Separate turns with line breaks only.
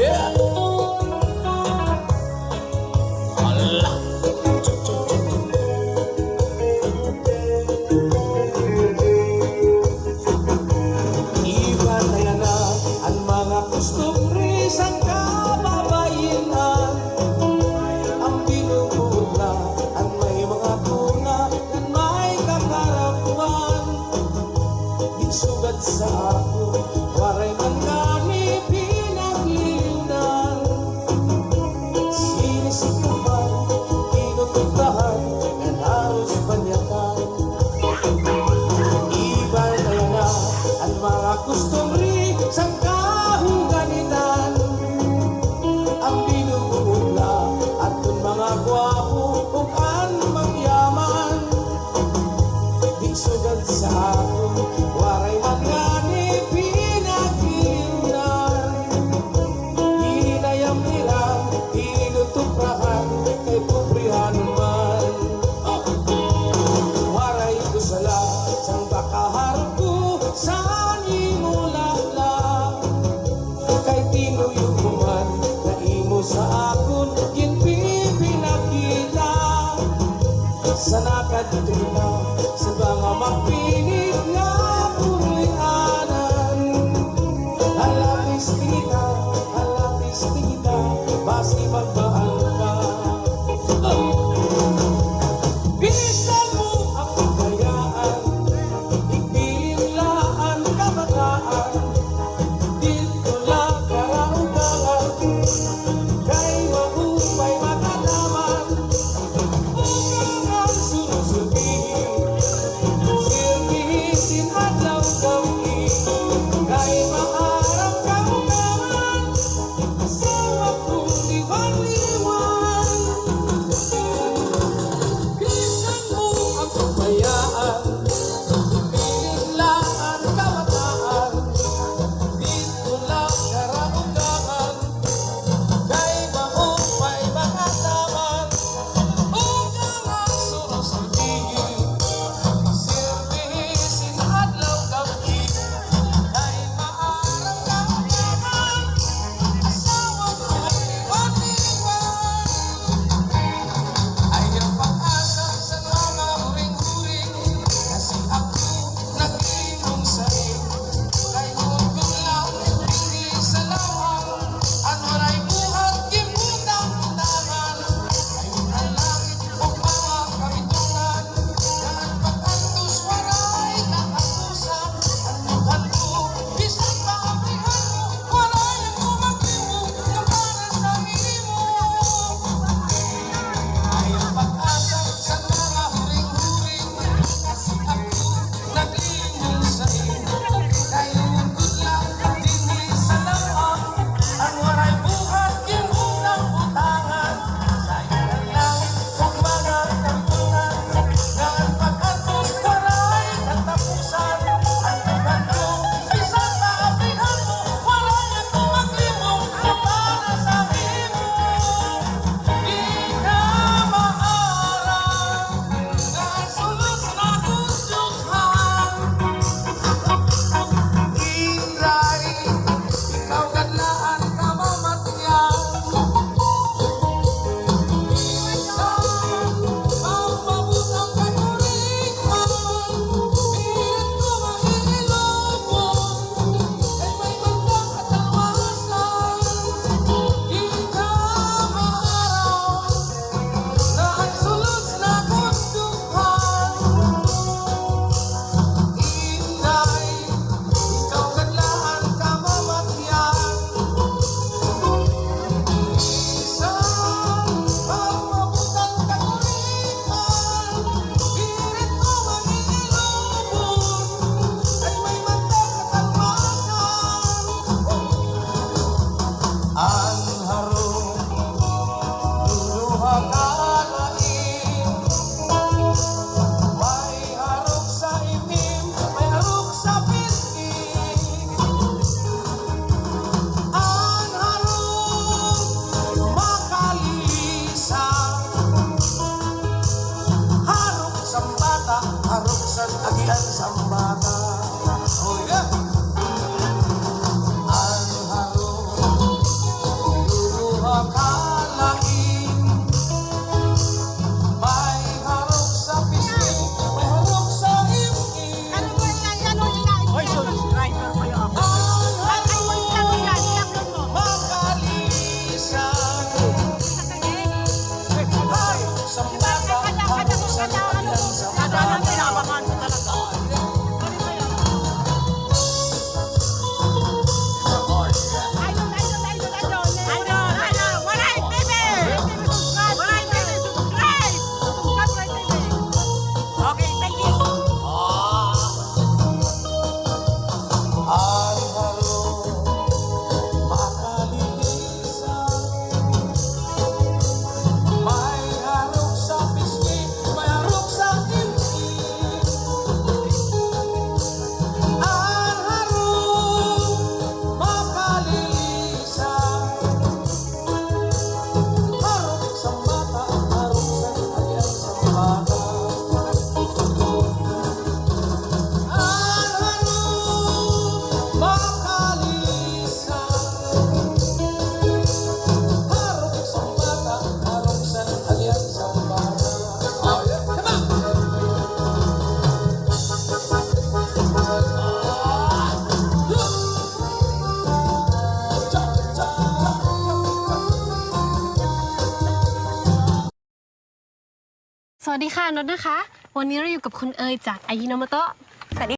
Yeah. Allah. Iba na yan na ang mga kustumbre sang kababaihan. Ang binubuod na ang may mga bunga at may kakarapuan. Isugat sa ako, waray man gani pinaglilinan. Sinisikupan, tinutugtahan, at halos banyakan. Iba na yan na ang mga kustumbre sang kahuganitan. Ang binubuod na at kung mga gwapo kung an magyaman. Di sugad sa ako, waray man gani pinaglilinan. Hinayam nila, tinutuprahan, kay puprihan man. Waray ko sala, sang bakaharap ko, saan imulala. Kay tinuyog mo man, na imo sa akon, ginpipinakita. Sa nakadrina, sa mga magpinit nga pulianan. Halapis tingita, basi magbaan ka. Bilisan mo ang kayaan, igbililaan kabataan. Dito lang karaugangan, kay mahupay makalaman. Ugang sunusubihin, sirbihisin adlaw gawi, kay maharap kaugaman, asawa kong liwan-liwan. Bilisan mo ang kabayaan, ibiglaan kabataan. Dito lang karaugangan, kay mahupay makalaman. Ugang ang sunusubihin, sirbihisin adlaw gabi, kay maharap kaugaman, asawa kong liwan-liwan. Ay ang pag-asa sa mga huring-huring, kasi ako nag-inom sa'yo. Kay hugong lang, hindi sa lawang, ang waray buhat, gibutang-butangan. Ayun ang langit o mga kabitungan, yan pag-antos waray katapusan. Ang mukhan ko, isang kaapihan mo, waray ako mag-iwo, na para sa imo. Ay ang pag-asa sa mga huring-huring, kasi ako nag-inom sa'yo. Kay hugong lang, hindi sa lawang, ang waray buhat, gibutang-butangan. Sa'yo ang langit o mga kabitungan, yan pag-antos waray katapusan. Ang mukhan ko, isang kaapihan mo, waray ako mag-iwo, na para sa imo. Di ka maarang, nasulos na kusyohan. Inday, ikaw gadlaan ka mamatyan. Bilisan, pagmabutang kay kurikman. Pilit ko mahihilobon, kay may magdang katalwasan. Di ka maarang, nasulos na kusyohan. Inday, ikaw gadlaan ka mamatyan. Bilisan, pagmabutang kay kurikman. Pilit ko mahihilobon, kay may magdang katalwasan. Ang harong, luluha ka lain. May harok sa itim, may harok sa pisngi. Ang harok, makalisa. Harok sa bata, harok sa agian sa bata. Oh yeah. Ang harok,
วัสดีค่ะนดนะคะ วันนี้เราอยู่กับคุณเอยจากอายิโนโมโตะ
สวัสดี